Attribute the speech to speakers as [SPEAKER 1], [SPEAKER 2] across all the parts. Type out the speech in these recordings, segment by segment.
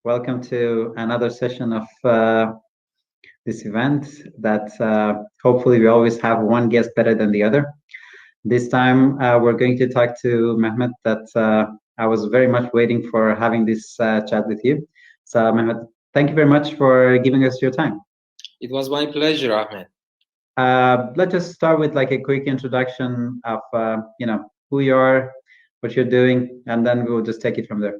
[SPEAKER 1] Welcome to another session of this event that hopefully we always have one guest better than the other. This time we're going to talk to Mehmet that I was very much waiting for having this chat with you. So Mehmet, thank you very much for giving us your time.
[SPEAKER 2] It was my pleasure, Ahmed.
[SPEAKER 1] Let's just start with like a quick introduction of who you are, what you're doing, and then we'll just take it from there.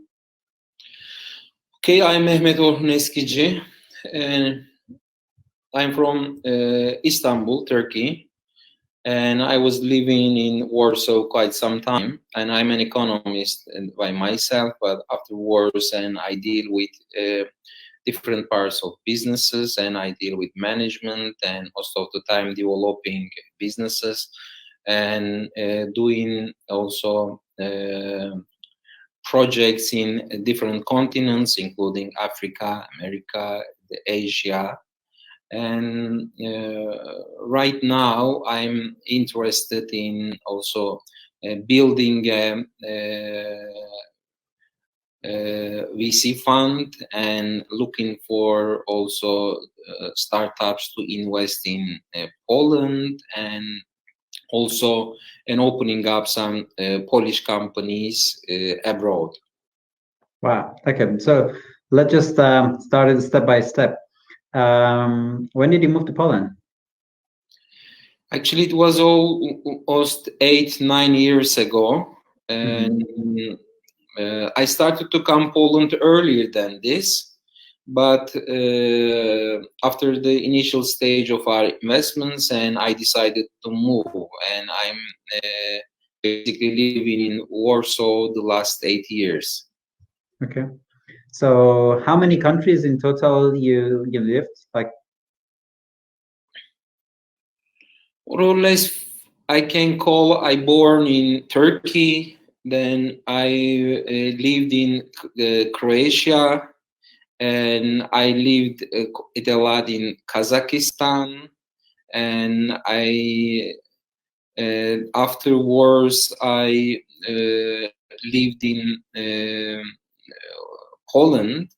[SPEAKER 2] Okay, I'm Mehmet Orhun Eskici, and I'm from Istanbul, Turkey, and I was living in Warsaw quite some time, and I'm an economist by myself, but afterwards, and I deal with different parts of businesses, and I deal with management, and most of the time developing businesses, and doing also projects in different continents, including Africa, America, Asia. And right now I'm interested in also building a VC fund and looking for also startups to invest in Poland, and also and opening up some Polish companies abroad.
[SPEAKER 1] Wow. Okay. So let's just start it step by step. When did you move to Poland?
[SPEAKER 2] Actually, it was almost 8-9 years ago, and I started to come Poland earlier than this. But after the initial stage of our investments, and I decided to move, and I'm basically living in Warsaw the last 8 years.
[SPEAKER 1] Okay. So how many countries in total you lived? Like,
[SPEAKER 2] more or less, I can call. I born in Turkey, then I lived in Croatia. And I lived quite a lot in Kazakhstan, and afterwards I lived in Poland.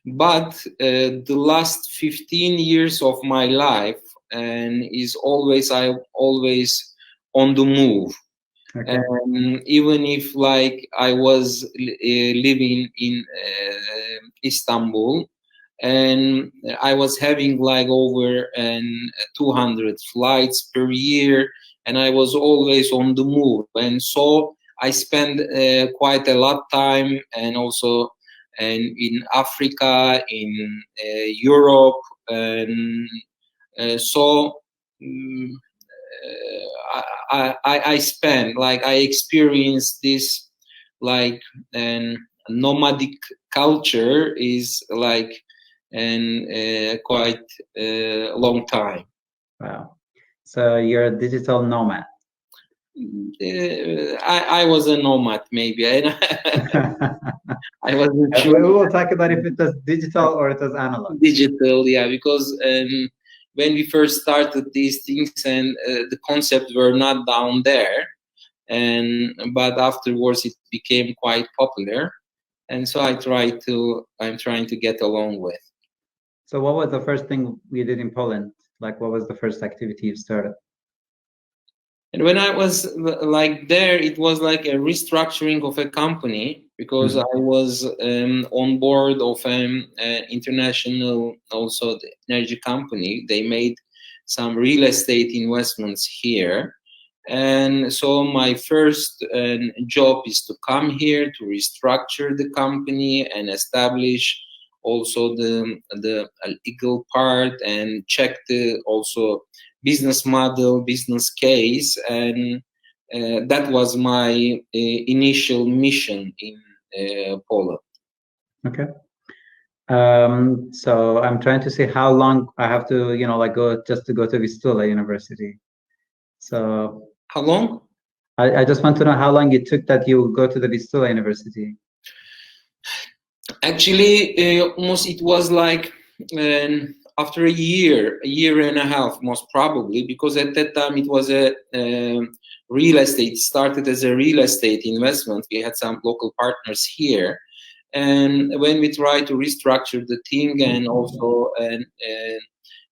[SPEAKER 2] But the last 15 years of my life and I'm always on the move.
[SPEAKER 1] okay.
[SPEAKER 2] And even if like I was living in Istanbul, and I was having like over 200 flights per year, and I was always on the move, and so I spent quite a lot of time, and also in Africa, in Europe, and so. I spent, like, I experienced this, like, and nomadic culture is like quite a long time.
[SPEAKER 1] Wow. So you're a digital nomad.
[SPEAKER 2] I was a nomad, maybe. I wasn't sure.
[SPEAKER 1] We will talk about if it was digital or it was analog.
[SPEAKER 2] Digital, yeah, because when we first started these things, and the concepts were not down there, but afterwards it became quite popular, and so I'm trying to get along with.
[SPEAKER 1] So what was the first thing you did in Poland? Like, what was the first activity you started?
[SPEAKER 2] And when I was like there, it was like a restructuring of a company, because I was on board of an international, also the energy company. They made some real estate investments here. And so my first job is to come here to restructure the company and establish also the legal part, and check the also business model, business case, and that was my initial mission in Poland.
[SPEAKER 1] Okay. So I'm trying to see how long I have to, like go to Vistula University. So
[SPEAKER 2] how long?
[SPEAKER 1] I just want to know how long it took that you go to the Vistula University.
[SPEAKER 2] Actually, almost it was like after a year and a half, most probably, because at that time it was a real estate. It started as a real estate investment. We had some local partners here, And when we try to restructure the thing and also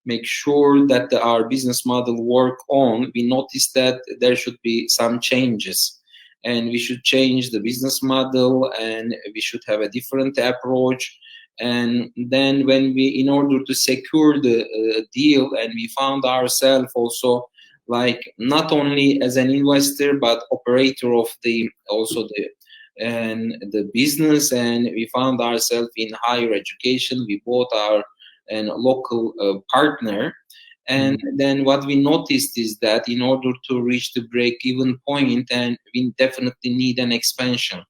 [SPEAKER 2] make sure that our business model work on, we noticed that there should be some changes, and we should change the business model, and we should have a different approach. And then when we, in order to secure the deal, and we found ourselves also like not only as an investor but operator of the also the business, and we found ourselves in higher education. We bought our local partner, and then what we noticed is that in order to reach the break-even point, and we definitely need an expansion,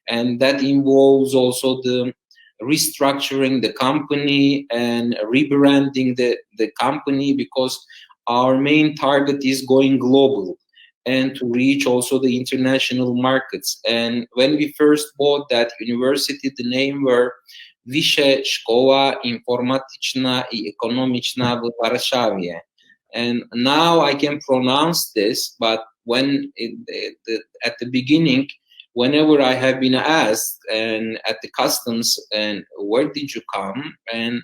[SPEAKER 2] and that involves also the restructuring the company and rebranding the company, because our main target is going global and to reach also the international markets. And when we first bought that university, the name were Wyższa Szkoła Informatyczna I Ekonomiczna w Warszawie. And now I can pronounce this, but when at the beginning, whenever I have been asked and at the customs, and where did you come, and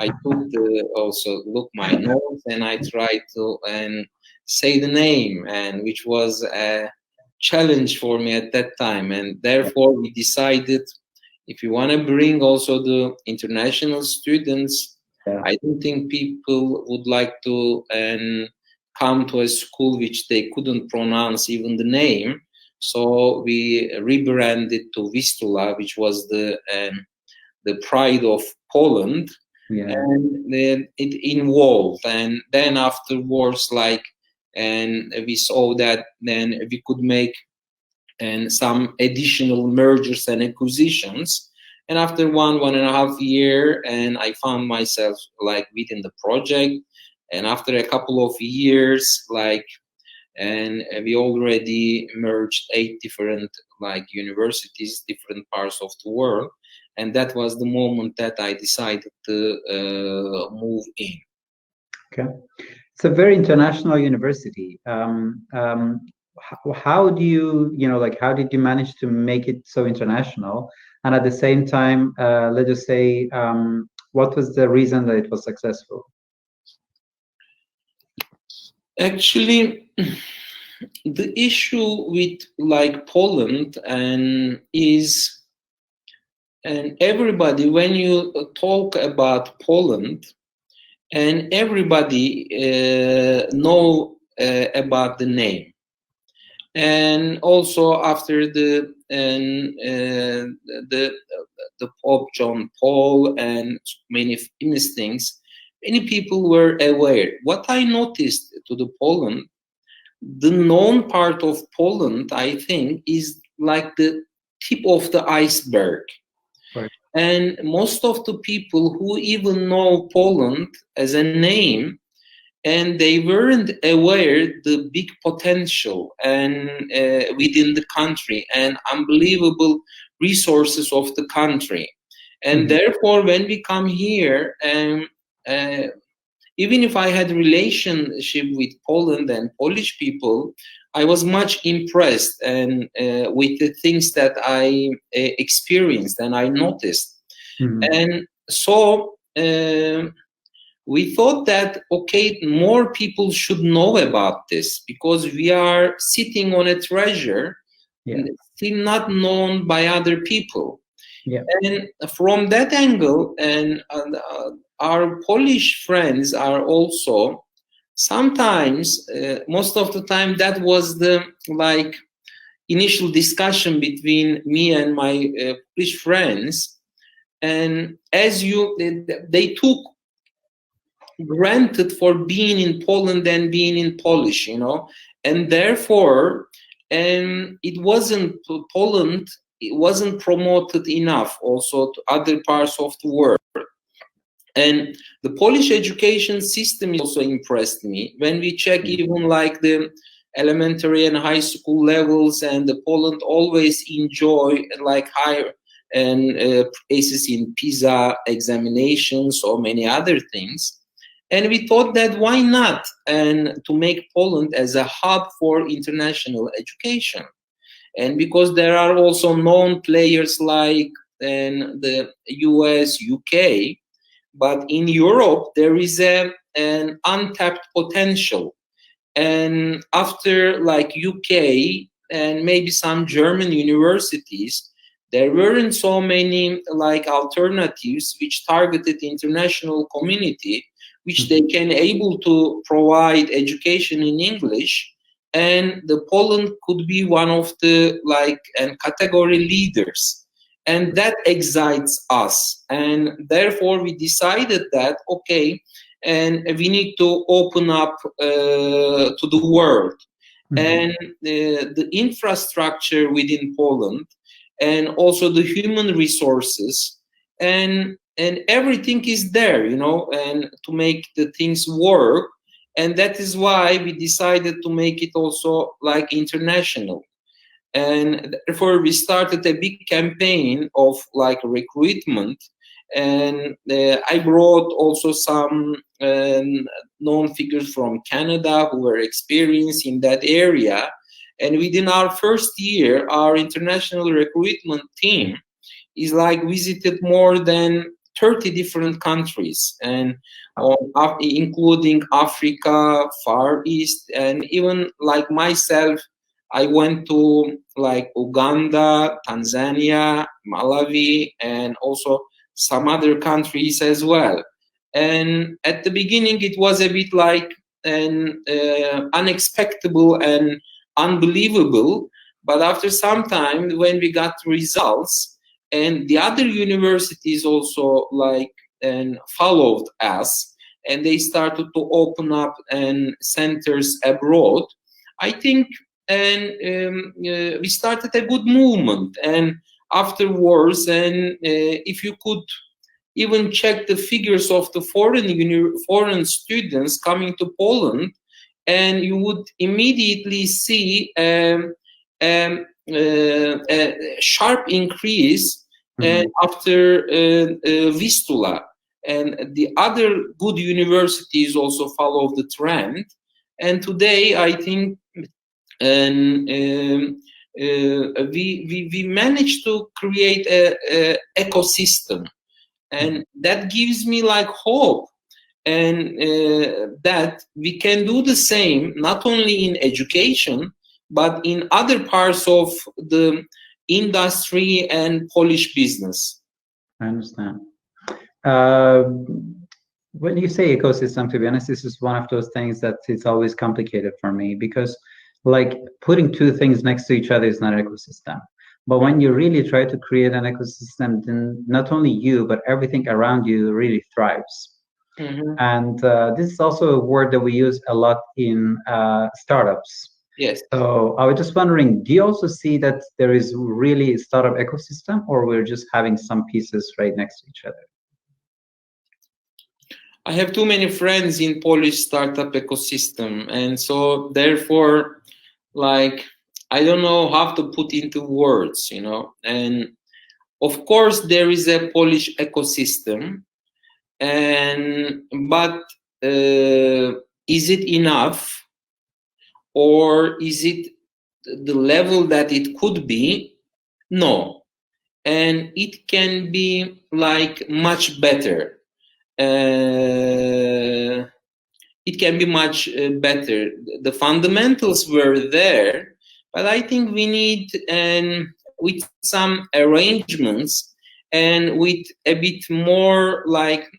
[SPEAKER 2] I could also look my notes, and I tried to say the name, and which was a challenge for me at that time. And therefore we decided, if you want to bring also the international students, I don't think people would like to come to a school which they couldn't pronounce even the name. So we rebranded to Vistula, which was the pride of Poland. And then it involved, and then afterwards, and we saw that then we could make some additional mergers and acquisitions. And after one and a half year, and I found myself within the project. And after a couple of years, and we already merged 8 different universities, different parts of the world. And that was the moment that I decided to move in.
[SPEAKER 1] Okay, it's a very international university. How do you, how did you manage to make it so international? And at the same time, let's just say, what was the reason that it was successful?
[SPEAKER 2] Actually, the issue with Poland is, and everybody, when you talk about Poland, and everybody know about the name, and also after the Pope John Paul and many famous things, many people were aware. What I noticed to the Poland, the known part of Poland, I think, is like the tip of the iceberg.
[SPEAKER 1] Right.
[SPEAKER 2] And most of the people who even know Poland as a name, and they weren't aware the big potential and within the country and unbelievable resources of the country. And therefore, when we come here, even if I had a relationship with Poland and Polish people, I was much impressed and with the things that I experienced and I noticed. And so we thought that, okay, more people should know about this, because we are sitting on a treasure still not known by other people. And from that angle, and our Polish friends are also sometimes, most of the time, that was the initial discussion between me and my Polish friends. And as they took granted for being in Poland and being in Polish, and therefore, it wasn't Poland. It wasn't promoted enough also to other parts of the world. And the Polish education system also impressed me. When we check even the elementary and high school levels, and the Poland always enjoy higher places in PISA examinations or many other things. And we thought that why not, and to make Poland as a hub for international education. And because there are also known players like and the US, UK, but in Europe there is an untapped potential. And after like UK and maybe some German universities, there weren't so many like alternatives which targeted international community, which they can able to provide education in English. And the Poland could be one of the like and category leaders, and that excites us. And therefore we decided that okay, and we need to open up to the world. And the infrastructure within Poland, and also the human resources, and everything is there, you know, and to make the things work. And that is why we decided to make it also like international. And therefore we started a big campaign of like recruitment. And I brought also some known figures from Canada who were experienced in that area. And within our first year, our international recruitment team is like visited more than 30 different countries, and including Africa, Far East, and even like myself, I went to like Uganda, Tanzania, Malawi, and also some other countries as well. And at the beginning, it was a bit like an unexpected and unbelievable. But after some time, when we got results, and the other universities also like and followed us, and they started to open up and centers abroad, I think, and we started a good movement. And afterwards, and if you could even check the figures of the foreign students coming to Poland, and you would immediately see a sharp increase after Vistula. And the other good universities also follow the trend. And today, I think, and we managed to create a ecosystem, and that gives me like hope, and that we can do the same not only in education but in other parts of the industry and Polish business.
[SPEAKER 1] I understand. When you say ecosystem, to be honest, this is one of those things that it's always complicated for me, because like putting two things next to each other is not an ecosystem. But when you really try to create an ecosystem, then not only you, but everything around you really thrives. And this is also a word that we use a lot in startups.
[SPEAKER 2] Yes.
[SPEAKER 1] So I was just wondering, do you also see that there is really a startup ecosystem, or we're just having some pieces right next to each other?
[SPEAKER 2] I have too many friends in Polish startup ecosystem, and so therefore, like, I don't know how to put into words, you know. And of course, there is a Polish ecosystem, and but is it enough, or is it the level that it could be? No, and it can be like much better. It can be much better. The fundamentals were there, but I think we need, and with some arrangements and with a bit more like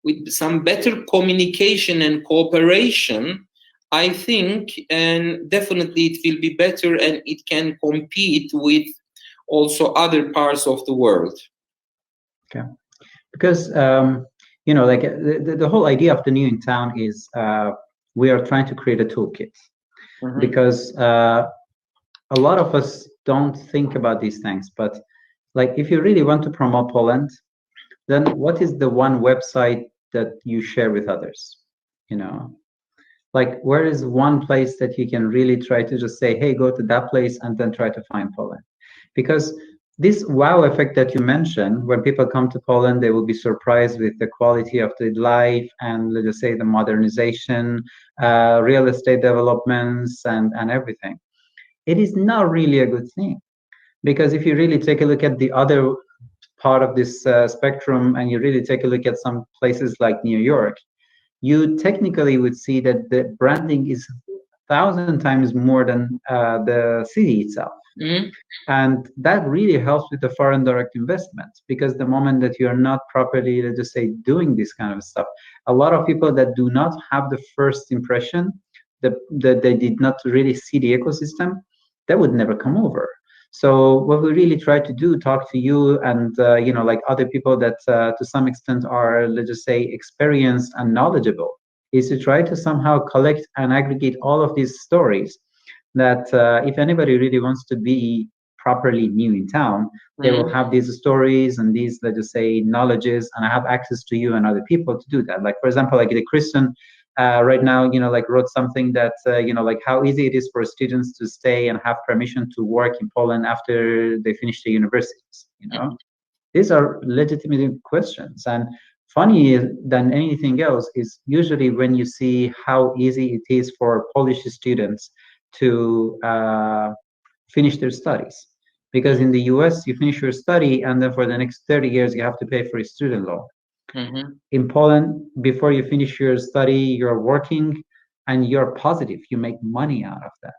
[SPEAKER 2] with some better communication and cooperation, I think, and definitely it will be better, and it can compete with also other parts of the world.
[SPEAKER 1] Okay. Because, you know, like the whole idea of the New in Town is we are trying to create a toolkit, because a lot of us don't think about these things. But like, if you really want to promote Poland, then what is the one website that you share with others? You know, like, where is one place that you can really try to just say, hey, go to that place and then try to find Poland? Because this wow effect that you mentioned, when people come to Poland, they will be surprised with the quality of the life and, let's just say, the modernization, real estate developments, and everything. It is not really a good thing. Because if you really take a look at the other part of this spectrum, and you really take a look at some places like New York, you technically would see that the branding is 1,000 times more than the city itself.
[SPEAKER 2] Mm-hmm.
[SPEAKER 1] And that really helps with the foreign direct investment, because the moment that you're not properly, let's just say, doing this kind of stuff, a lot of people that do not have the first impression, that they did not really see the ecosystem, they would never come over. So what we really try to do, talk to you and like other people that to some extent are, let's just say, experienced and knowledgeable, is to try to somehow collect and aggregate all of these stories, that if anybody really wants to be properly new in town, they will have these stories and these, let's just say, knowledges, and I have access to you and other people to do that. Like, for example, like the Christian right now, like wrote something that, like how easy it is for students to stay and have permission to work in Poland after they finish the universities, These are legitimate questions. And funny than anything else is usually when you see how easy it is for Polish students to finish their studies. Because in the US, you finish your study, and then for the next 30 years, you have to pay for a student loan. In Poland, before you finish your study, you're working, and you're positive you make money out of that,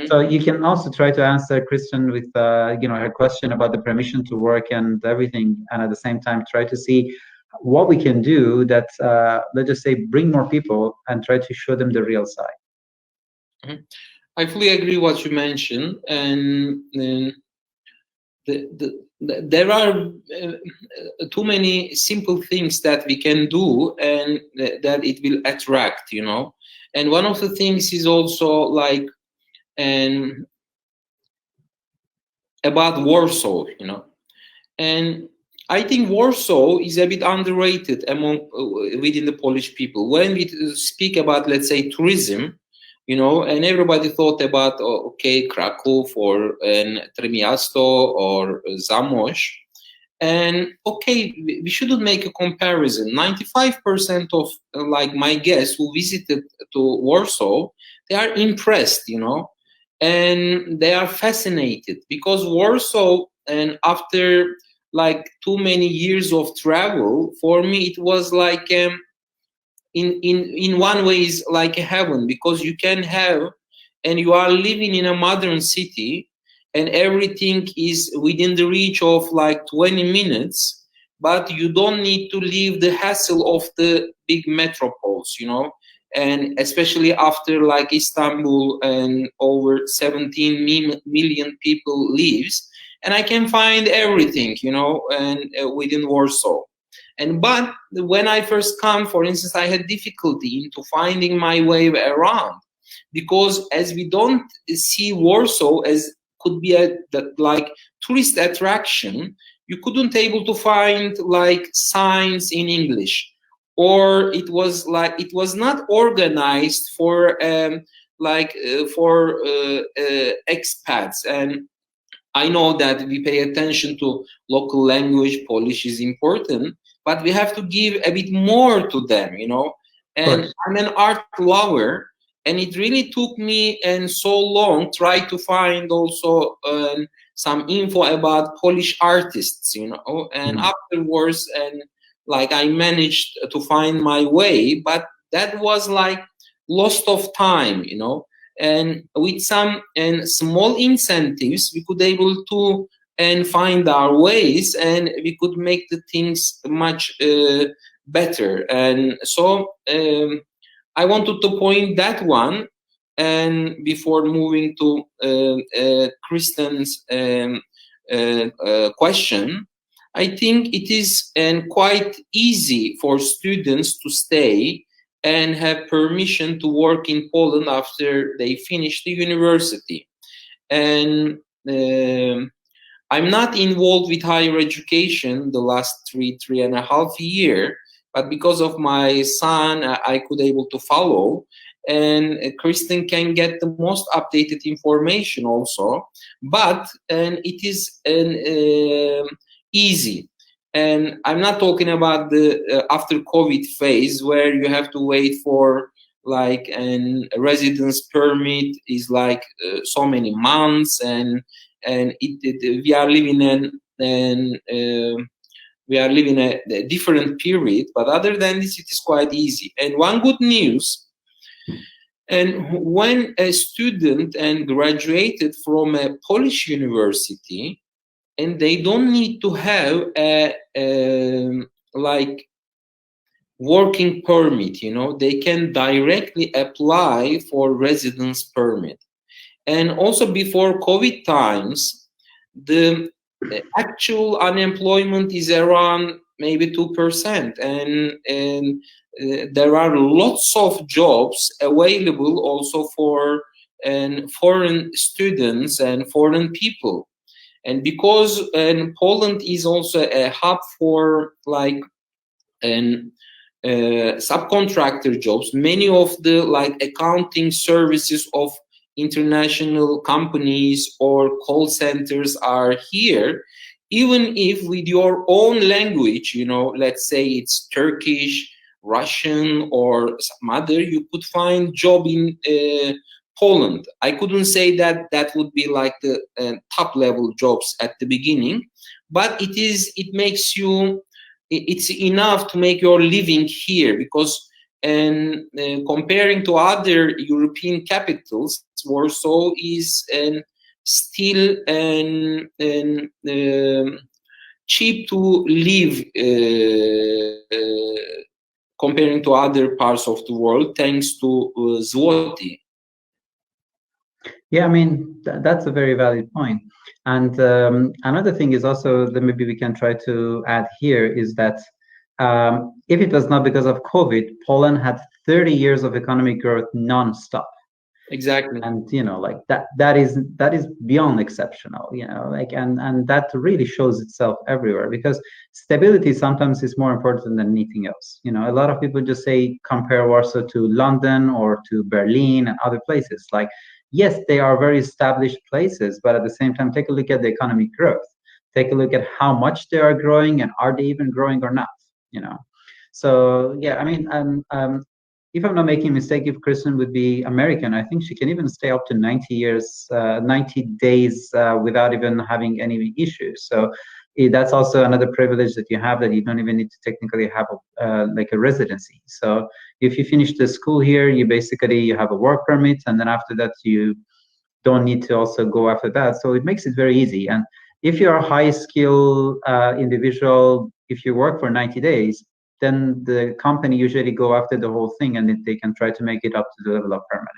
[SPEAKER 1] So you can also try to answer Kristen with, her question about the permission to work and everything, and at the same time try to see what we can do that, let's just say, bring more people and try to show them the real side.
[SPEAKER 2] I fully agree what you mentioned, and there are too many simple things that we can do, and that it will attract, And one of the things is also like, about Warsaw, and I think Warsaw is a bit underrated within the Polish people. When we speak about, let's say, tourism, and everybody thought about, Kraków or Trójmiasto or Zamość. And we shouldn't make a comparison. 95% of my guests who visited to Warsaw, they are impressed, and they are fascinated, because Warsaw, and after too many years of travel, for me it was like, in one way is like a heaven, because you can have, and you are living in a modern city, and everything is within the reach of 20 minutes, but you don't need to leave the hassle of the big metropoles, and especially after Istanbul, and over 17 million people lives, and I can find everything, and within Warsaw. But when I first come, for instance, I had difficulty into finding my way around, because as we don't see Warsaw as could be a tourist attraction, you couldn't able to find signs in English, or it was not organized for expats. And I know that we pay attention to local language, Polish is important, but we have to give a bit more to them, And I'm an art lover, and it really took me so long try to find also some info about Polish artists, And afterwards, and I managed to find my way, but that was lost of time, And with some small incentives, we could able to find our ways, and we could make the things much better. And so I wanted to point that one, and before moving to Kristen's question, I think it is quite easy for students to stay and have permission to work in Poland after they finish the university. And I'm not involved with higher education the last three and a half year, but because of my son, I could able to follow. And Kristen can get the most updated information also, but it is easy. And I'm not talking about the after COVID phase where you have to wait for a residence permit is so many months, and and we are living a different period. But other than this, it is quite easy. And one good news, and when a student and graduated from a Polish university, and they don't need to have a like working permit, they can directly apply for residence permit. And also before COVID times, the actual unemployment is around maybe 2%, and there are lots of jobs available also for foreign students and foreign people. And because Poland is also a hub for like subcontractor jobs, many of the like accounting services of international companies or call centers are here. Even if with your own language, let's say it's Turkish, Russian, or some other, you could find job in Poland. I couldn't say that would be like the top level jobs at the beginning, but it makes you, it's enough to make your living here, because comparing to other European capitals, Warsaw is still cheap to live comparing to other parts of the world, thanks to zloty.
[SPEAKER 1] Yeah, I mean, that's a very valid point. And another thing is also that maybe we can try to add here is that if it was not because of COVID, Poland had 30 years of economic growth non-stop.
[SPEAKER 2] Exactly.
[SPEAKER 1] And like that is beyond exceptional, like and that really shows itself everywhere, because stability sometimes is more important than anything else. A lot of people just say compare Warsaw to London or to Berlin and other places. Like, yes, they are very established places, but at the same time, take a look at the economic growth. Take a look at how much they are growing, and are they even growing or not. So yeah, I mean, if I'm not making a mistake, if Kristen would be American, I think she can even stay up to 90 days without even having any issues. So that's also another privilege that you have, that you don't even need to technically have like a residency. So if you finish the school here, you have a work permit, and then after that you don't need to also go after that. So it makes it very easy. And if you're a high skill individual, if you work for 90 days, then the company usually go after the whole thing, and they can try to make it up to the level of permanent.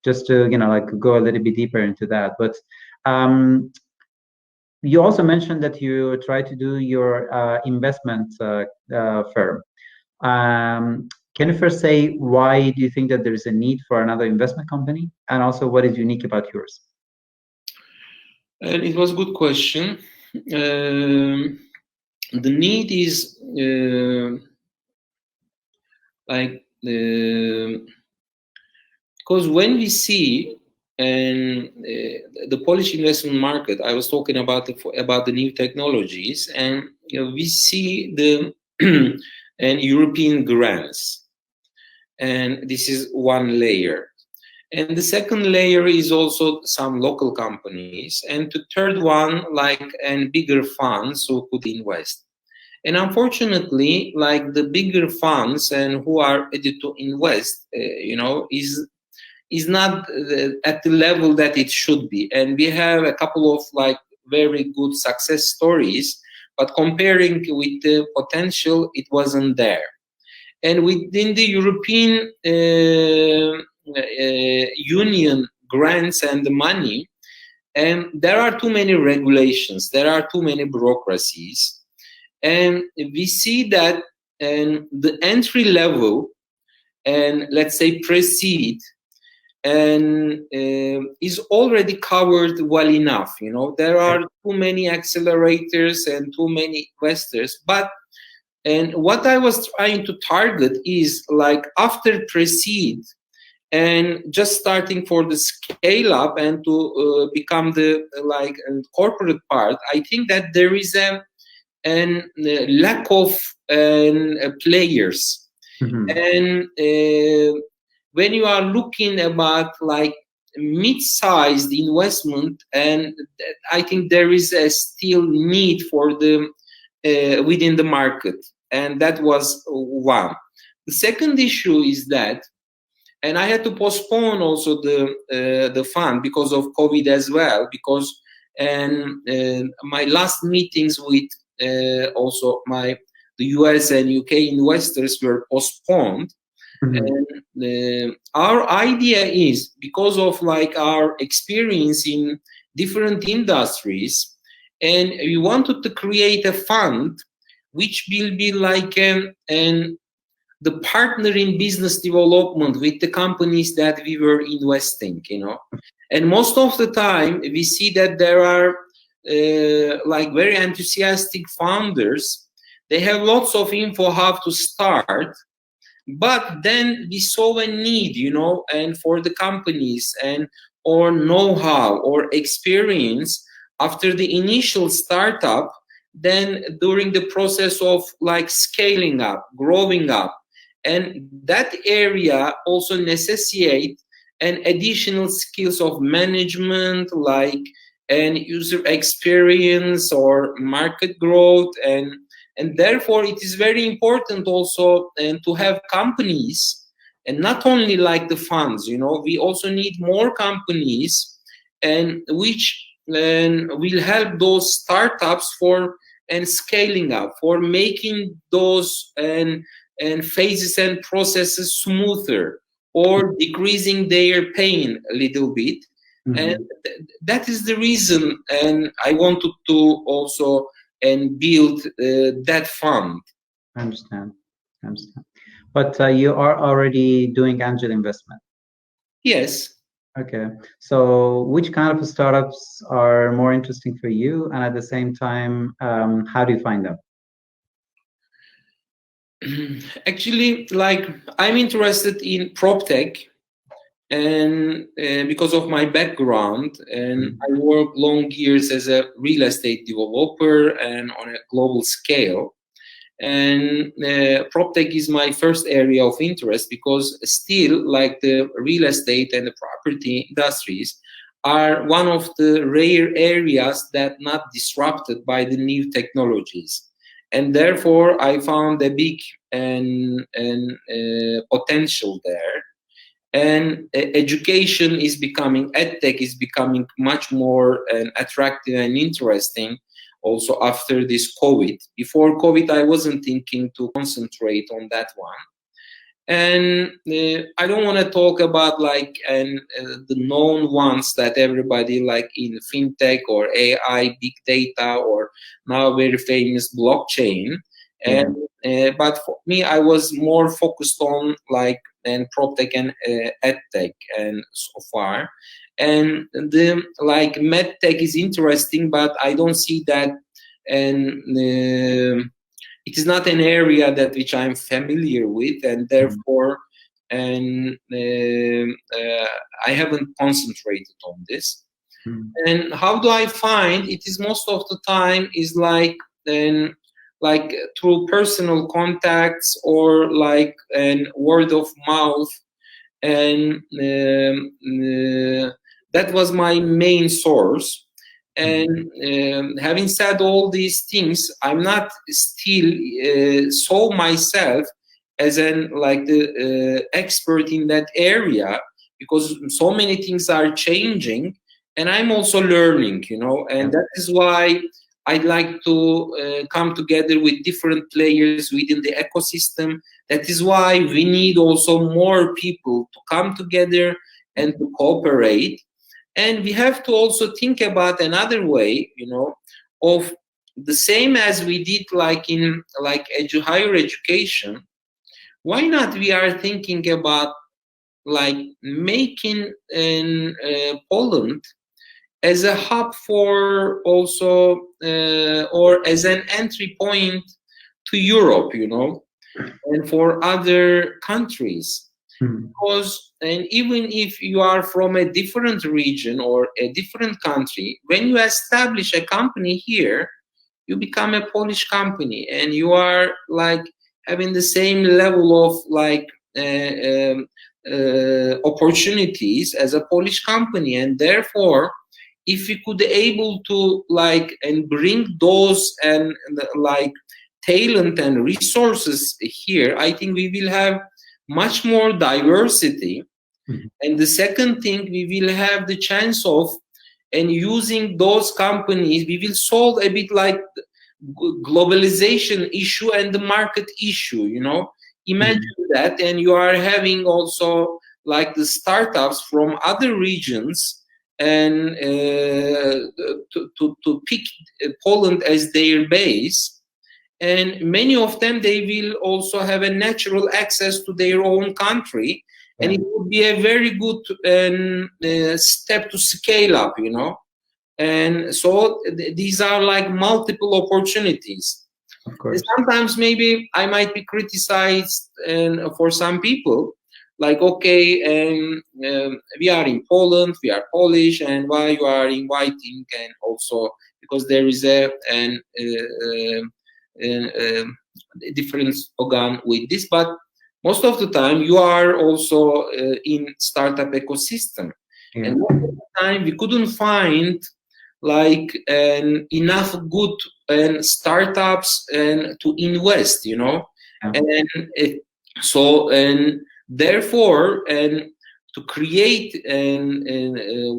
[SPEAKER 1] Just to like go a little bit deeper into that. But you also mentioned that you try to do your investment firm. Can you first say why do you think that there is a need for another investment company, and also what is unique about yours?
[SPEAKER 2] And it was a good question. The need is because when we see the Polish investment market, I was talking about the new technologies, and we see the and European grants, and this is one layer. And the second layer is also some local companies, and the third one, and bigger funds who could invest. And unfortunately, like the bigger funds and who are ready to invest, is not at the level that it should be. And we have a couple of very good success stories, but comparing with the potential, it wasn't there. And within the European Union grants and the money, there are too many regulations, there are too many bureaucracies, and we see that the entry level and let's say pre-seed is already covered well enough. There are too many accelerators and too many investors, and what I was trying to target is after pre-seed and just starting for the scale up and to become the corporate part. I think that there is a lack of players. Mm-hmm. And when you are looking about mid-sized investment, and I think there is a still need for the within the market, and that was one. The second issue is that, and I had to postpone also the fund because of COVID as well, because my last meetings with also the US and UK investors were postponed. And our idea is, because of like our experience in different industries, and we wanted to create a fund which will be like the partner in business development with the companies that we were investing, And most of the time we see that there are like very enthusiastic founders. They have lots of info how to start, but then we saw a need, and for the companies and or know-how or experience after the initial startup, then during the process of like scaling up, growing up, and that area also necessitates an additional skills of management, like and user experience or market growth, and therefore it is very important also to have companies, and not only like the funds, we also need more companies, and which will help those startups for and scaling up, for making those and phases and processes smoother, or decreasing their pain a little bit. And that is the reason, and I wanted to also build that fund.
[SPEAKER 1] I understand. But you are already doing angel investment.
[SPEAKER 2] Yes.
[SPEAKER 1] Okay. So which kind of startups are more interesting for you? And at the same time, how do you find them?
[SPEAKER 2] Actually, like, I'm interested in prop tech, and because of my background, and I worked long years as a real estate developer and on a global scale. And prop tech is my first area of interest, because still, like, the real estate and the property industries are one of the rare areas that not disrupted by the new technologies. And therefore, I found a big potential there. And education is becoming, edtech is becoming much more attractive and interesting also after this COVID. Before COVID, I wasn't thinking to concentrate on that one. And I don't want to talk about like the known ones that everybody like in fintech or AI, big data, or now very famous blockchain. And but for me, I was more focused on like prop tech and edtech, and so far. And the like medtech is interesting, but I don't see that, and it is not an area that which I'm familiar with, and therefore, I haven't concentrated on this. And how do I find it? Is most of the time is like through personal contacts, or like word of mouth, and that was my main source. And having said all these things, I'm not still saw myself as the expert in that area, because so many things are changing, and I'm also learning, and that is why I'd like to come together with different players within the ecosystem. That is why we need also more people to come together and to cooperate. And we have to also think about another way, of the same as we did like in higher education. Why not we are thinking about like making in Poland as a hub for also or as an entry point to Europe, and for other countries. Because, and even if you are from a different region or a different country, when you establish a company here, you become a Polish company, and you are like having the same level of like opportunities as a Polish company, and therefore, if we could able to like and bring those and like talent and resources here, I think we will have much more diversity.
[SPEAKER 1] Mhm.
[SPEAKER 2] And the second thing, we will have the chance of and using those companies, we will solve a bit like globalization issue and the market issue, you know. Imagine that, and you are having also like the startups from other regions and to pick Poland as their base, and many of them, they will also have a natural access to their own country, and
[SPEAKER 1] Yeah,
[SPEAKER 2] it would be a very good step to scale up, you know. And so these are like multiple opportunities.
[SPEAKER 1] of course.
[SPEAKER 2] Sometimes maybe I might be criticized and for some people, like, okay, we are in Poland, we are Polish, and why you are inviting, and also because there is a difference again with this, but most of the time you are also in startup ecosystem,
[SPEAKER 1] Yeah.
[SPEAKER 2] and most of the time we couldn't find like enough good startups and to invest, you know.
[SPEAKER 1] Yeah.
[SPEAKER 2] And so and therefore and to create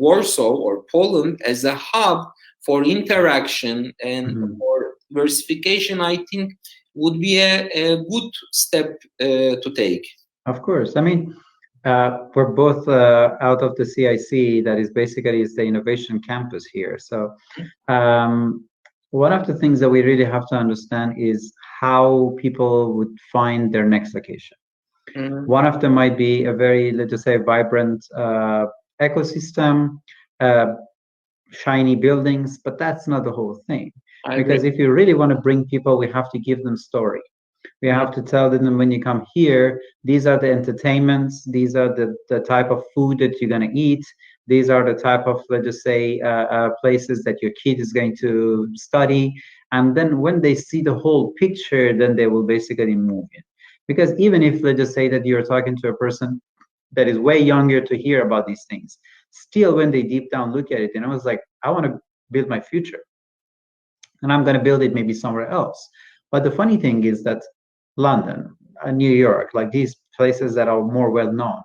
[SPEAKER 2] Warsaw or Poland as a hub for interaction and for diversification, I think would be a good step to take.
[SPEAKER 1] Of course. I mean, we're both out of the CIC, that is basically is the innovation campus here. So one of the things that we really have to understand is how people would find their next location. One of them might be a very, let's just say, vibrant ecosystem, shiny buildings, but that's not the whole thing. Because if you really want to bring people, we have to give them story. We have to tell them, when you come here, these are the entertainments, these are the type of food that you're going to eat, these are the type of, let's just say, places that your kid is going to study. And then when they see the whole picture, then they will basically move in. Because even if, let's just say, that you're talking to a person that is way younger to hear about these things, still when they deep down look at it, it's like, I want to build my future, and I'm going to build it maybe somewhere else. But the funny thing is that London, New York, like these places that are more well known,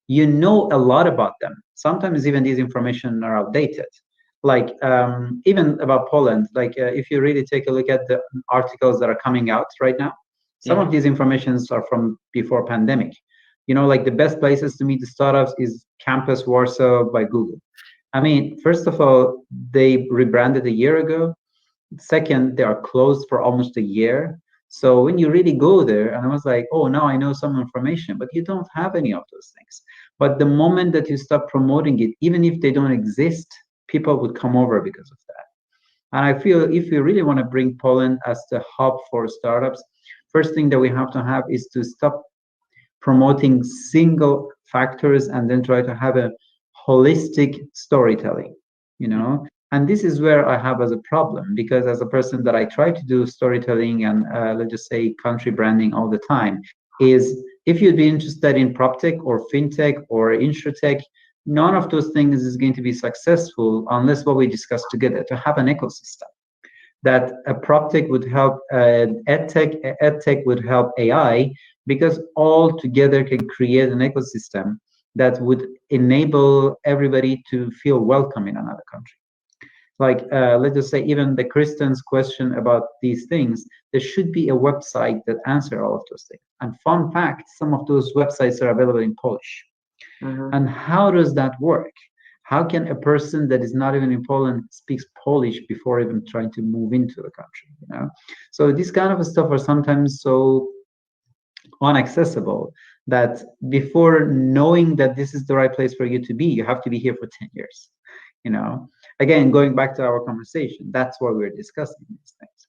[SPEAKER 1] you know a lot about them. Sometimes even these information are outdated. Like even about Poland, like if you really take a look at the articles that are coming out right now, some of these informations are from before pandemic. Like the best places to meet the startups is Campus Warsaw by Google. I mean, first of all, they rebranded a year ago. Second, they are closed for almost a year. So when you really go there, and I was like, oh, now I know some information, but you don't have any of those things. But the moment that you start promoting it, even if they don't exist, people would come over because of that. And I feel if we really want to bring Poland as the hub for startups, first thing that we have to have is to stop promoting single factors and then try to have a holistic storytelling, and this is where I have as a problem, because as a person that I try to do storytelling and let's just say country branding all the time, is if you'd be interested in proptech or fintech or insurtech, none of those things is going to be successful unless what we discuss together, to have an ecosystem. That a proptech would help edtech would help AI, because all together can create an ecosystem that would enable everybody to feel welcome in another country. Like let's just say, even the Christians question about these things, there should be a website that answer all of those things. And fun fact, some of those websites are available in Polish. And how does that work? How can a person that is not even in Poland speaks Polish before even trying to move into the country? So this kind of stuff are sometimes so inaccessible that before knowing that this is the right place for you to be, you have to be here for 10 years. Again, going back to our conversation, that's why we're discussing these things.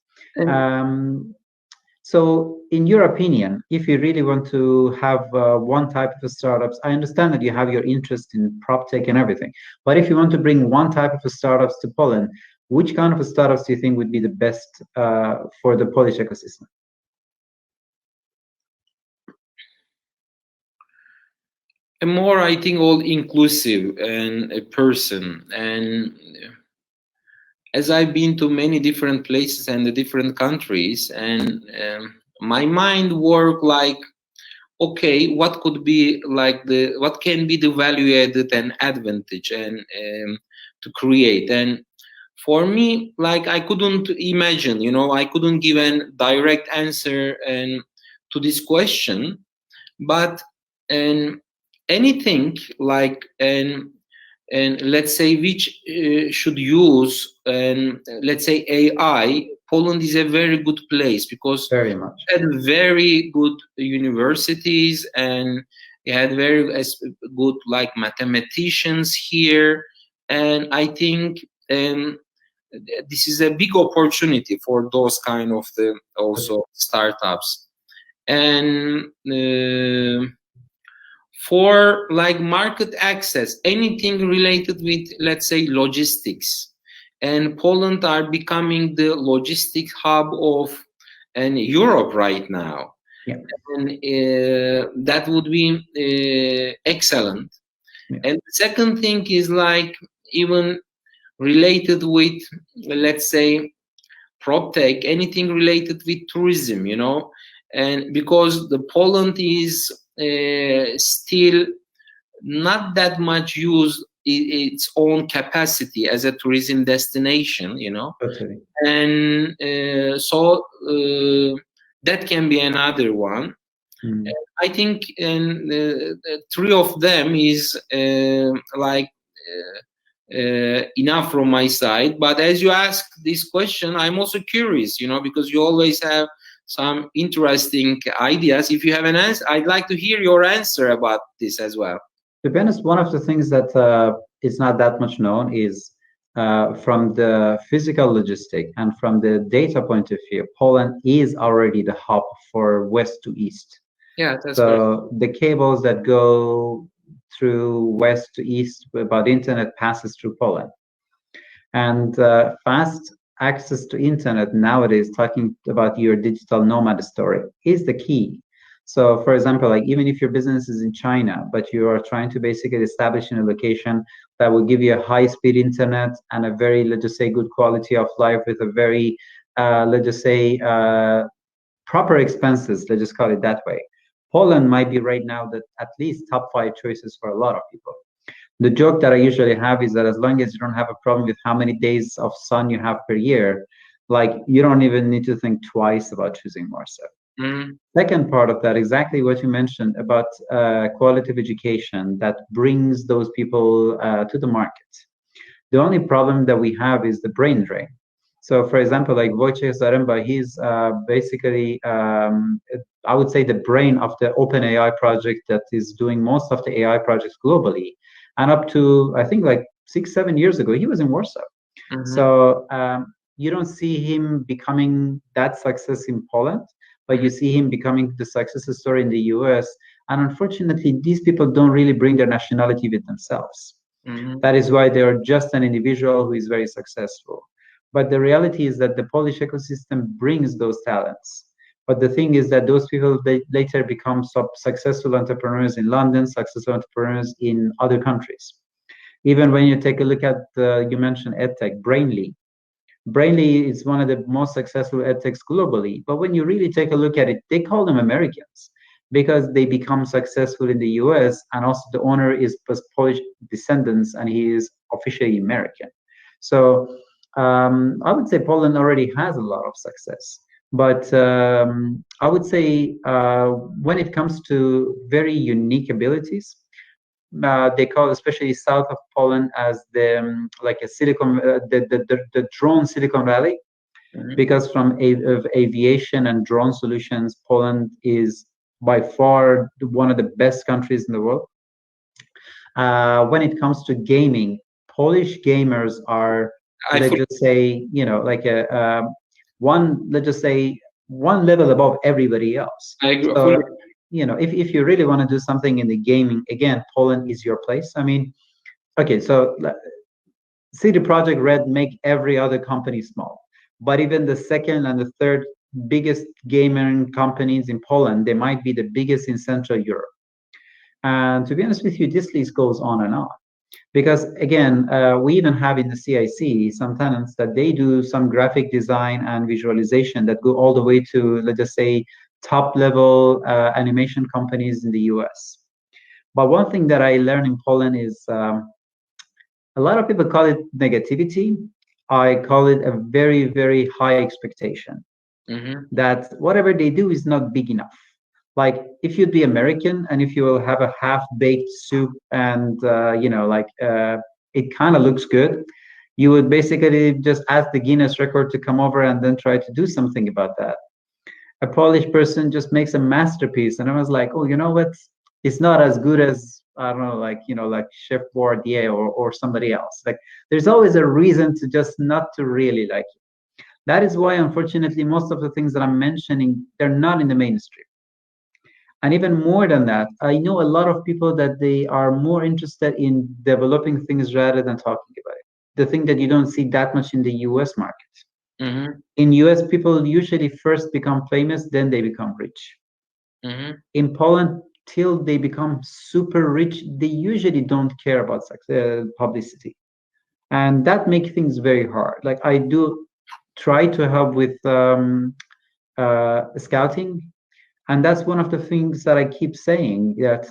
[SPEAKER 1] So in your opinion, if you really want to have one type of startups, I understand that you have your interest in prop tech and everything, but if you want to bring one type of startups to Poland, which kind of startups do you think would be the best for the Polish ecosystem?
[SPEAKER 2] a more, I think, all inclusive and a person. And as I've been to many different places and the different countries, and my mind work like, okay, what could be like what can be the value added and advantage and to create. And for me, like, I couldn't imagine, I couldn't give a direct answer and to this question, but and anything like and let's say which should use, and let's say AI, Poland is a very good place because
[SPEAKER 1] Very much.
[SPEAKER 2] it had very good universities, and it had very good like mathematicians here. And I think this is a big opportunity for those kind of the also startups. And for like market access, anything related with, let's say, logistics, and Poland are becoming the logistic hub of and Europe right now.
[SPEAKER 1] Yeah.
[SPEAKER 2] And that would be excellent.
[SPEAKER 1] Yeah.
[SPEAKER 2] And the second thing is like even related with, let's say, PropTech, anything related with tourism, and because the Poland is still not that much use its own capacity as a tourism destination,
[SPEAKER 1] Totally.
[SPEAKER 2] and so that can be another one. I think, and three of them is like enough from my side. But as you ask this question, I'm also curious, because you always have some interesting ideas. If you have an answer, I'd like to hear your answer about this as well.
[SPEAKER 1] To be honest, one of the things that is not that much known is from the physical logistic and from the data point of view, Poland is already the hub for west to east.
[SPEAKER 2] Yeah, that's
[SPEAKER 1] so great. The cables that go through west to east about internet passes through Poland. And fast access to internet nowadays, talking about your digital nomad story, is the key. So for example, like even if your business is in China, but you are trying to basically establish in a location that will give you a high-speed internet and a very, let's just say, good quality of life with a very, let's just say, proper expenses, let's just call it that way. Poland might be right now the at least top 5 choices for a lot of people. The joke that I usually have is that as long as you don't have a problem with how many days of sun you have per year, like you don't even need to think twice about choosing Warsaw. Second part of that, exactly what you mentioned about quality of education that brings those people to the market. The only problem that we have is the brain drain. So for example, like Wojciech Zaremba, he's basically, I would say, the brain of the OpenAI project that is doing most of the AI projects globally. And up to, I think, like 6-7 years ago, he was in Warsaw. So you don't see him becoming that success in Poland, but you see him becoming the success story in the US. And unfortunately, these people don't really bring their nationality with themselves. That is why they're just an individual who is very successful. But the reality is that the Polish ecosystem brings those talents. But the thing is that those people, they later become successful entrepreneurs in London, successful entrepreneurs in other countries. Even when you take a look at, you mentioned EdTech, Brainly. Brainly is one of the most successful EdTechs globally. But when you really take a look at it, they call them Americans because they become successful in the US, and also the owner is Polish descendants and he is officially American. So I would say Poland already has a lot of success. But I would say when it comes to very unique abilities, they call especially south of Poland as the like a Silicon, the drone Silicon Valley, because from aviation and drone solutions, Poland is by far one of the best countries in the world. When it comes to gaming, Polish gamers are, let's just say, like a let's just say one level above everybody else.
[SPEAKER 2] I agree.
[SPEAKER 1] So, if you really want to do something in the gaming, again, Poland is your place. I mean, okay, so CD Projekt Red make every other company small, but even the second and the third biggest gaming companies in Poland, they might be the biggest in Central Europe. And to be honest with you, this list goes on and on. Because again, we even have in the CIC some tenants that they do some graphic design and visualization that go all the way to, let's just say, top level animation companies in the US. But one thing that I learned in Poland is a lot of people call it negativity. I call it a very, very high expectation. That whatever they do is not big enough. Like if you'd be American and if you will have a half-baked soup and it kind of looks good, you would basically just ask the Guinness record to come over and then try to do something about that. A Polish person just makes a masterpiece, and I was like, oh, you know what? It's not as good as, I don't know, like Chef Bourdieu or somebody else. Like there's always a reason to just not to really like it. That is why, unfortunately, most of the things that I'm mentioning, they're not in the mainstream. And even more than that, I know a lot of people that they are more interested in developing things rather than talking about it. The thing that you don't see that much in the US market. In US, people usually first become famous, then they become rich. In Poland, till they become super rich, they usually don't care about publicity. And that makes things very hard. Like I do try to help with scouting. And that's one of the things that I keep saying, that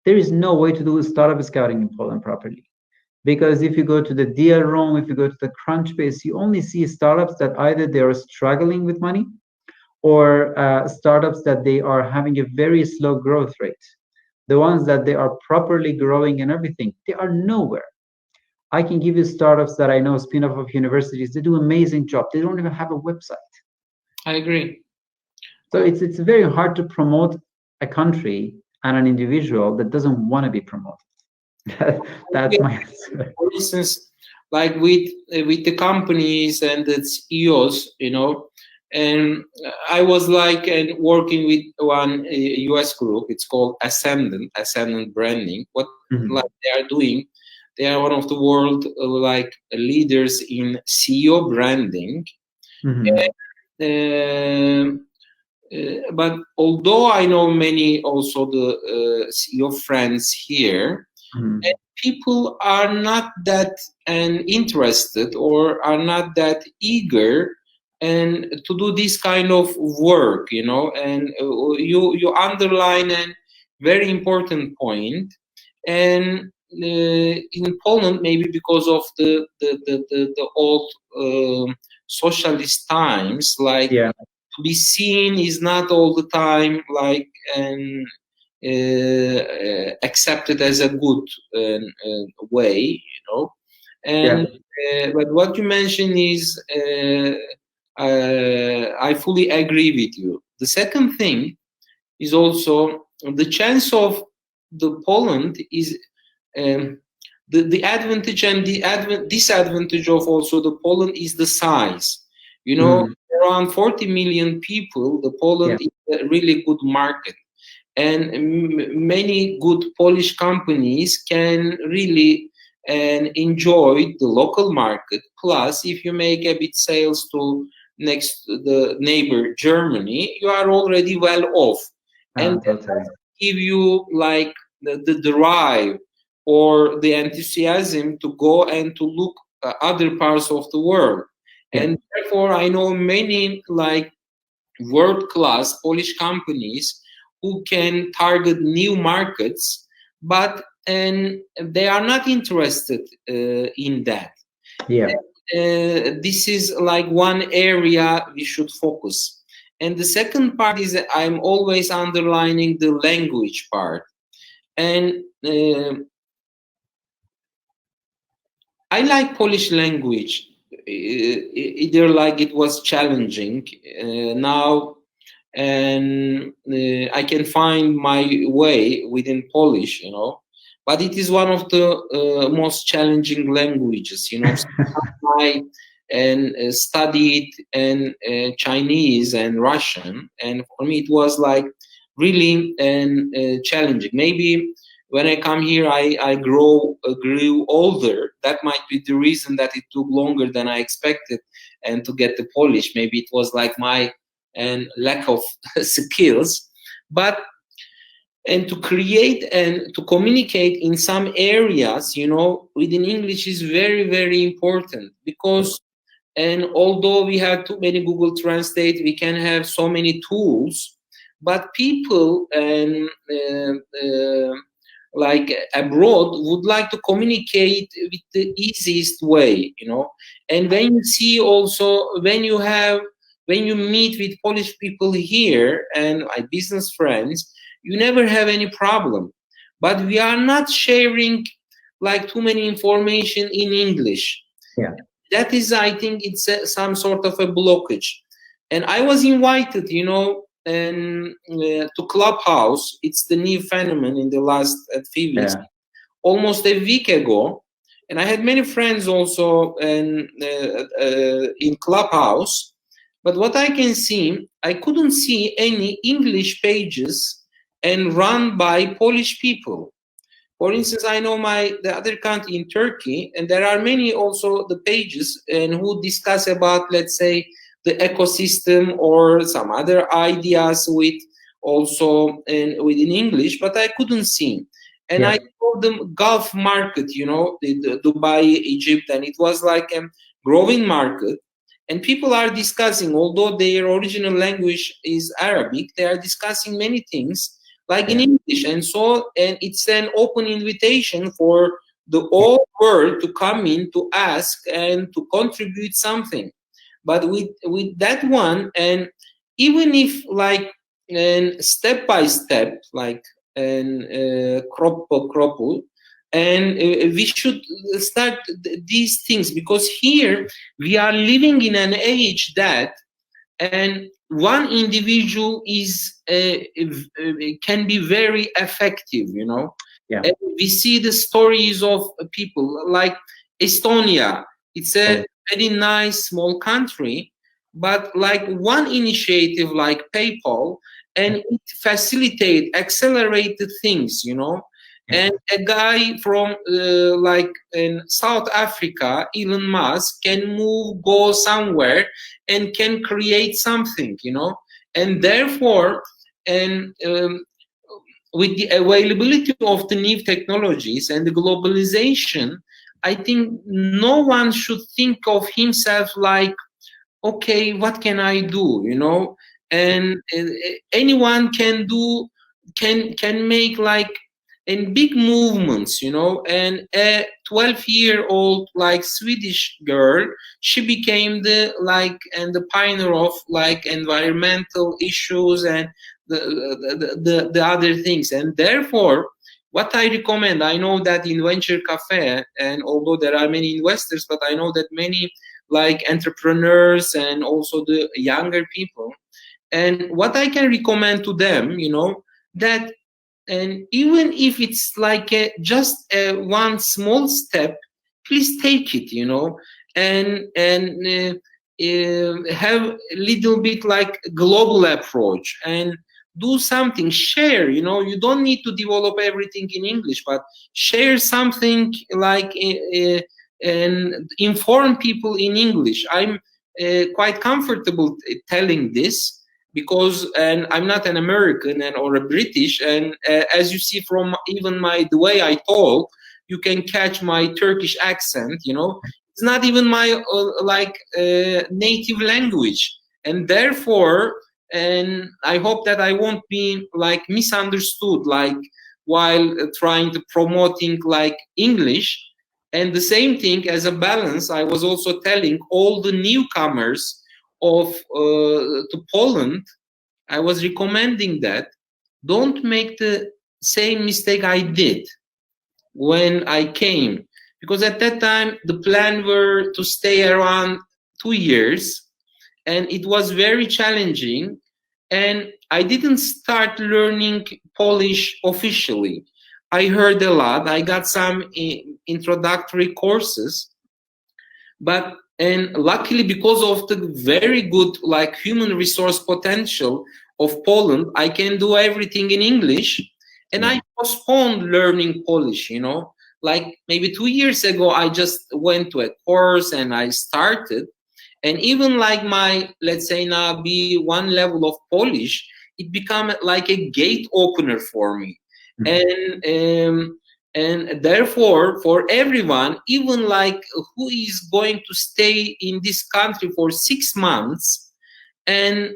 [SPEAKER 1] there is no way to do startup scouting in Poland properly. Because if you go to the deal room, if you go to the Crunchbase, you only see startups that either they are struggling with money or startups that they are having a very slow growth rate. The ones that they are properly growing and everything, they are nowhere. I can give you startups that I know, spin-off of universities, they do amazing job. They don't even have a website.
[SPEAKER 2] I agree.
[SPEAKER 1] So it's very hard to promote a country and an individual that doesn't want to be promoted. That's my answer.
[SPEAKER 2] For instance, like with the companies and the CEOs, and I was like working with one US group. It's called Ascendant Branding. What like they are doing? They are one of the world like leaders in CEO branding. But although I know many also the CEO friends here, and people are not that interested or are not that eager and to do this kind of work, and you underline a very important point. And in Poland, maybe because of the old socialist times, like to be seen is not all the time like accepted as a good way, and but what you mentioned is I fully agree with you. The second thing is also the chance of the Poland is the advantage and the disadvantage of also the Poland is the size. Around 40 million people, the Poland is a really good market. And many good Polish companies can really enjoy the local market. Plus, if you make a bit sales to the neighbor Germany, you are already well off. And that give you like the drive or the enthusiasm to go and to look at other parts of the world. And therefore, I know many like world-class Polish companies who can target new markets, but they are not interested in that. This is like one area we should focus. And the second part is that I'm always underlining the language part. And I like Polish language. Either like it was challenging now, and I can find my way within Polish, but it is one of the most challenging languages, I studied Chinese and Russian, and for me it was like really challenging. Maybe when I come here, I grew older. That might be the reason that it took longer than I expected, and to get the Polish. Maybe it was like my lack of skills. But and to create and to communicate in some areas, within English is very, very important, because, and although we have too many Google Translate, we can have so many tools, but people and like abroad would like to communicate with the easiest way, and when you see also, when you meet with Polish people here and my business friends, you never have any problem. But we are not sharing like too many information in English.
[SPEAKER 1] Yeah.
[SPEAKER 2] That is, I think, it's some sort of a blockage. And I was invited, to Clubhouse. It's the new phenomenon in the last few weeks, almost a week ago. And I had many friends also in Clubhouse. But what I can see, I couldn't see any English pages and run by Polish people. For instance, I know the other country in Turkey, and there are many also the pages and who discuss about, let's say, the ecosystem or some other ideas with also within English, but I couldn't see. And I saw the Gulf market, the Dubai, Egypt, and it was like a growing market. And people are discussing, although their original language is Arabic, they are discussing many things like in English. And so, and it's an open invitation for the whole world to come in to ask and to contribute something. But with that one, and even if like step by step, like kropel, and we should start these things, because here we are living in an age that, and one individual is can be very effective, And we see the stories of people like Estonia. It's a very nice small country, but like one initiative like PayPal, and it facilitate, accelerated things, And a guy from like in South Africa, Elon Musk, can go somewhere and can create something, And therefore, and with the availability of the new technologies and the globalization, I think no one should think of himself like, okay, what can I do, And anyone can make like in big movements, And a 12-year-old like Swedish girl, she became the pioneer of like environmental issues and the other things. And therefore, what I recommend, I know that in Venture Cafe, and although there are many investors, but I know that many like entrepreneurs and also the younger people, and what I can recommend to them, that, and even if it's like just one small step, please take it, and have a little bit like global approach and do something, share, you don't need to develop everything in English, but share something like and inform people in English. I'm quite comfortable telling this, because, and I'm not an American or a British, and as you see from even the way I talk, you can catch my Turkish accent, It's not even my native language, and therefore, and I hope that I won't be like misunderstood, like while trying to promoting like English. And the same thing as a balance, I was also telling all the newcomers to Poland, I was recommending that don't make the same mistake I did when I came, because at that time the plan were to stay around 2 years, and it was very challenging, and I didn't start learning Polish officially. I heard a lot, I got some introductory courses, and luckily, because of the very good like human resource potential of Poland, I can do everything in English, and I postponed learning Polish, like maybe 2 years ago, I just went to a course and I started, and even like my, let's say now B1 level of Polish it became like a gate opener for me. And therefore, for everyone, even like who is going to stay in this country for 6 months, and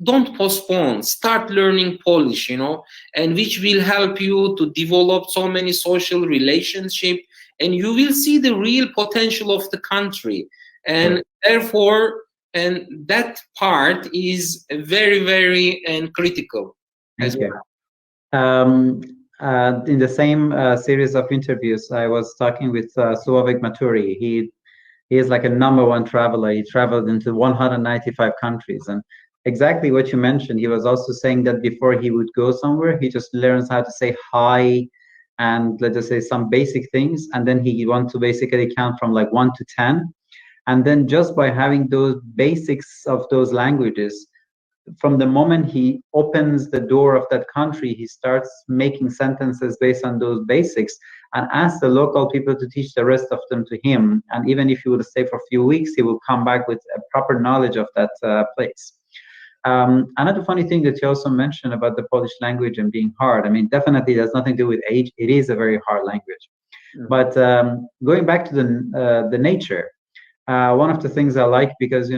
[SPEAKER 2] don't postpone, start learning Polish, and which will help you to develop so many social relationships, and you will see the real potential of the country. And therefore, and that part is very, very and critical as well.
[SPEAKER 1] In the same series of interviews, I was talking with Sławek Maturi. He is like a #1 traveler. He traveled into 195 countries, and exactly what you mentioned. He was also saying that before he would go somewhere, he just learns how to say hi, and let's just say some basic things, and then he wants to basically count from like 1 to 10, and then just by having those basics of those languages, from the moment he opens the door of that country, he starts making sentences based on those basics and asks the local people to teach the rest of them to him. And even if he would stay for a few weeks, he will come back with a proper knowledge of that place. Another funny thing that you also mentioned about the Polish language and being hard, I mean, definitely there's nothing to do with age. It is a very hard language. But going back to the nature, one of the things I like, because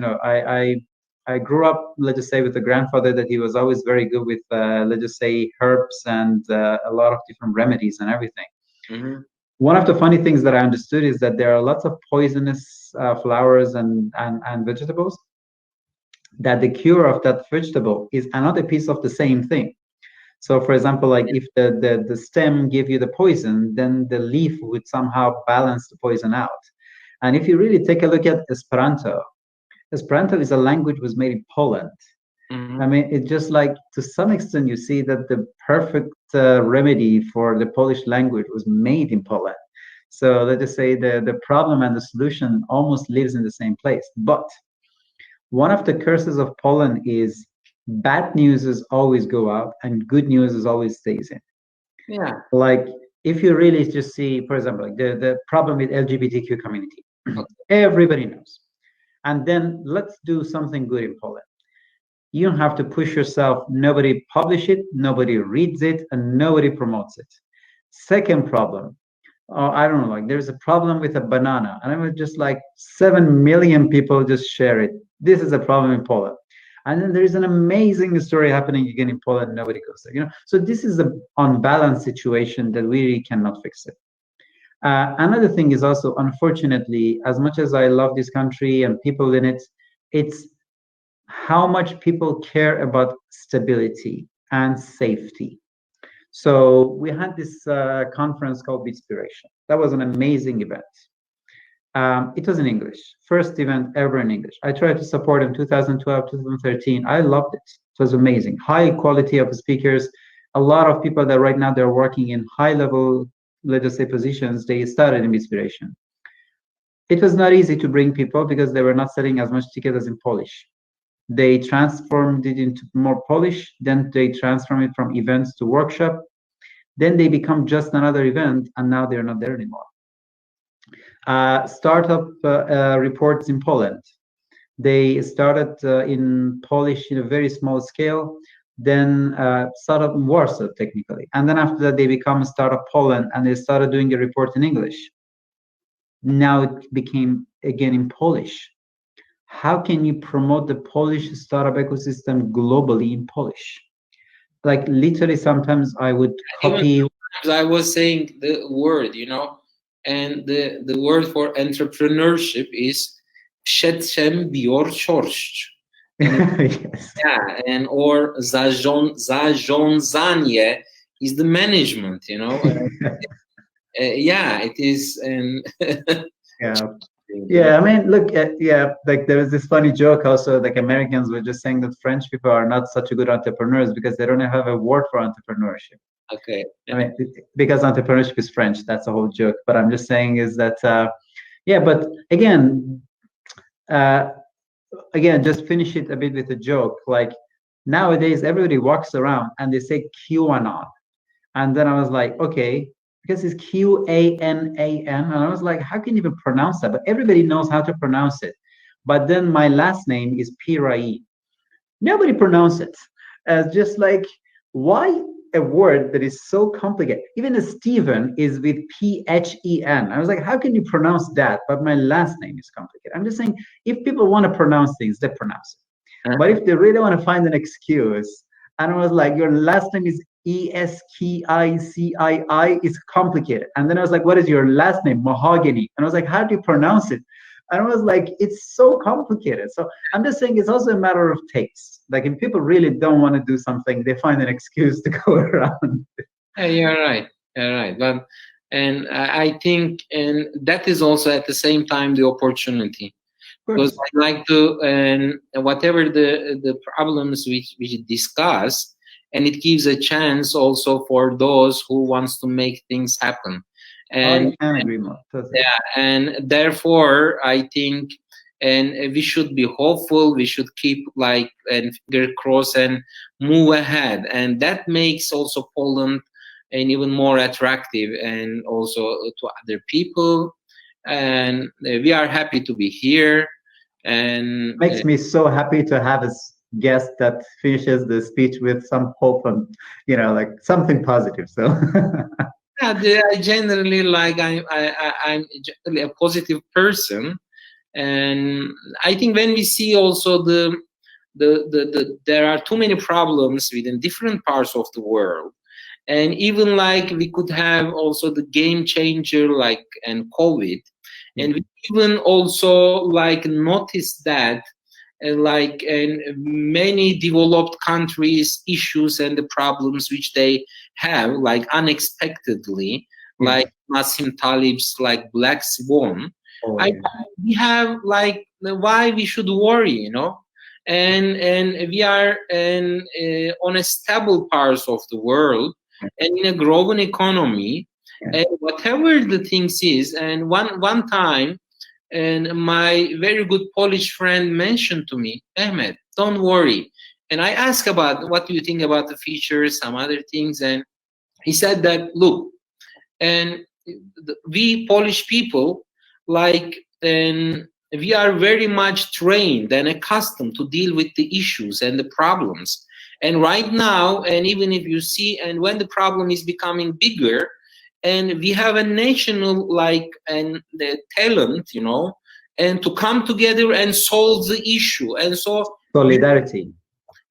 [SPEAKER 1] I grew up, let's just say, with a grandfather that he was always very good with, let's just say, herbs and a lot of different remedies and everything. One of the funny things that I understood is that there are lots of poisonous flowers and vegetables, that the cure of that vegetable is another piece of the same thing. So, for example, like if the stem give you the poison, then the leaf would somehow balance the poison out. And if you really take a look at Esperanto is a language was made in Poland. I mean, it's just like, to some extent, you see that the perfect remedy for the Polish language was made in Poland. So let's just say the problem and the solution almost lives in the same place. But one of the curses of Poland is bad news is always go out and good news is always stays in.
[SPEAKER 2] Yeah.
[SPEAKER 1] Like if you really just see, for example, like the problem with LGBTQ community, everybody knows. And then let's do something good in Poland. You don't have to push yourself. Nobody publish it, nobody reads it, and nobody promotes it. Second problem, I don't know, like there's a problem with a banana, and I was just like 7 million people just share it. This is a problem in Poland. And then there is an amazing story happening again in Poland, nobody goes there, So this is an unbalanced situation that we really cannot fix it. Another thing is also, unfortunately, as much as I love this country and people in it, it's how much people care about stability and safety. So we had this conference called Inspiration. That was an amazing event. It was in English, first event ever in English. I tried to support in 2012, 2013. I loved it. It was amazing. High quality of speakers. A lot of people that right now they're working in high level, let us say, positions, they started in Inspiration. It was not easy to bring people because they were not selling as much tickets as in Polish. They transformed it into more Polish, then they transformed it from events to workshop. Then they become just another event, and now they're not there anymore. Startup reports in Poland. They started in Polish in a very small scale, then startup in Warsaw technically. And then after that, they become a startup Poland and they started doing a report in English. Now it became again in Polish. How can you promote the Polish startup ecosystem globally in Polish? Like literally sometimes I would copy.
[SPEAKER 2] I was saying the word, and the word for entrepreneurship is przedsiębiorczość.
[SPEAKER 1] Yes.
[SPEAKER 2] Yeah, and or zarządzanie is the management, yeah, it is. And
[SPEAKER 1] yeah, I mean, look, like there is this funny joke also, like Americans were just saying that French people are not such a good entrepreneurs because they don't have a word for entrepreneurship.
[SPEAKER 2] Okay.
[SPEAKER 1] I mean, because entrepreneurship is French, that's a whole joke. But I'm just saying is that, but again, just finish it a bit with a joke. Like nowadays, everybody walks around and they say QAnon. And then I was like, okay, because it's QANAN. And I was like, how can you even pronounce that? But everybody knows how to pronounce it. But then my last name is Piraiee. Nobody pronounces it. as just like, why a word that is so complicated? Even a Stephen is with P-H-E-N. I was like, how can you pronounce that? But my last name is complicated. I'm just saying, if people want to pronounce things, they pronounce it. But if they really want to find an excuse, and I was like, your last name is Eskicii, is complicated. And then I was like, what is your last name? Mahogany. And I was like, how do you pronounce it? And I was like, it's so complicated. So I'm just saying it's also a matter of taste. Like if people really don't want to do something, they find an excuse to go around.
[SPEAKER 2] Yeah, you're right. You're right. But and I think, and that is also at the same time the opportunity, because I like to, and whatever the problems we discuss, and it gives a chance also for those who wants to make things happen. And
[SPEAKER 1] I can agree more. Totally.
[SPEAKER 2] yeah, and therefore I think, and we should be hopeful. We should keep like and finger crossed and move ahead, and that makes also Poland and even more attractive, and also to other people. And we are happy to be here. And
[SPEAKER 1] makes me so happy to have a guest that finishes the speech with some hope and like something positive. So
[SPEAKER 2] yeah, I generally like I'm generally a positive person, and I think when we see also the there are too many problems within different parts of the world, and even like we could have also the game changer like and COVID, and we even also like notice that like in many developed countries issues and the problems which they have like unexpectedly, like Nassim Talib's like Black Swan. We have like why we should worry, and we are on a stable parts of the world and in a growing economy, and whatever the things is. And one time, and my very good Polish friend mentioned to me, Mehmet, don't worry. And I asked about what do you think about the future, some other things, and he said that look, and we Polish people like, and we are very much trained and accustomed to deal with the issues and the problems. And right now, and even if you see, and when the problem is becoming bigger, and we have a national like and the talent, and to come together and solve the issue. And so
[SPEAKER 1] solidarity.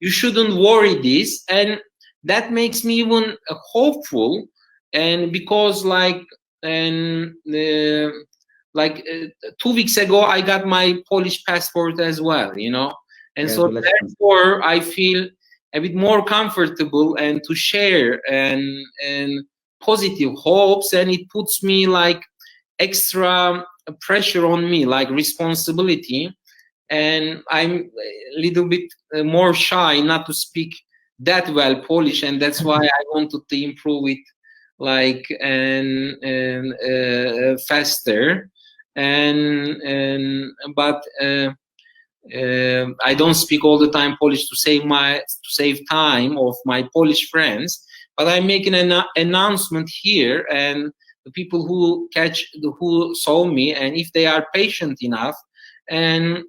[SPEAKER 2] You shouldn't worry this, and that makes me even hopeful. And because like and 2 weeks ago I got my Polish passport as well, and so therefore I feel a bit more comfortable and to share and positive hopes, and it puts me like extra pressure on me, like responsibility. And I'm a little bit more shy not to speak that well Polish, and that's why I wanted to improve it like and faster. But I don't speak all the time Polish to save time of my Polish friends. But I'm making an announcement here, and the people who saw me, and if they are patient enough, and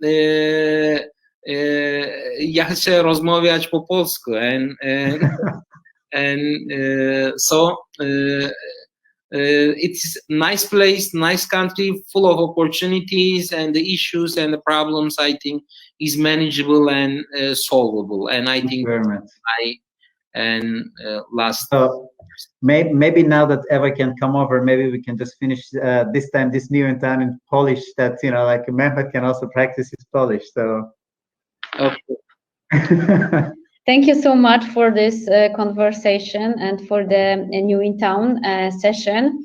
[SPEAKER 2] ja chcę rozmawiać po polsku, so it's a nice place, nice country, full of opportunities, and the issues and the problems I think is manageable and solvable. And I think
[SPEAKER 1] so maybe now that Eva can come over, maybe we can just finish this new intern in Polish, that like Mehmet can also practice his Polish. So
[SPEAKER 2] okay.
[SPEAKER 3] Thank you so much for this conversation and for the new in town session.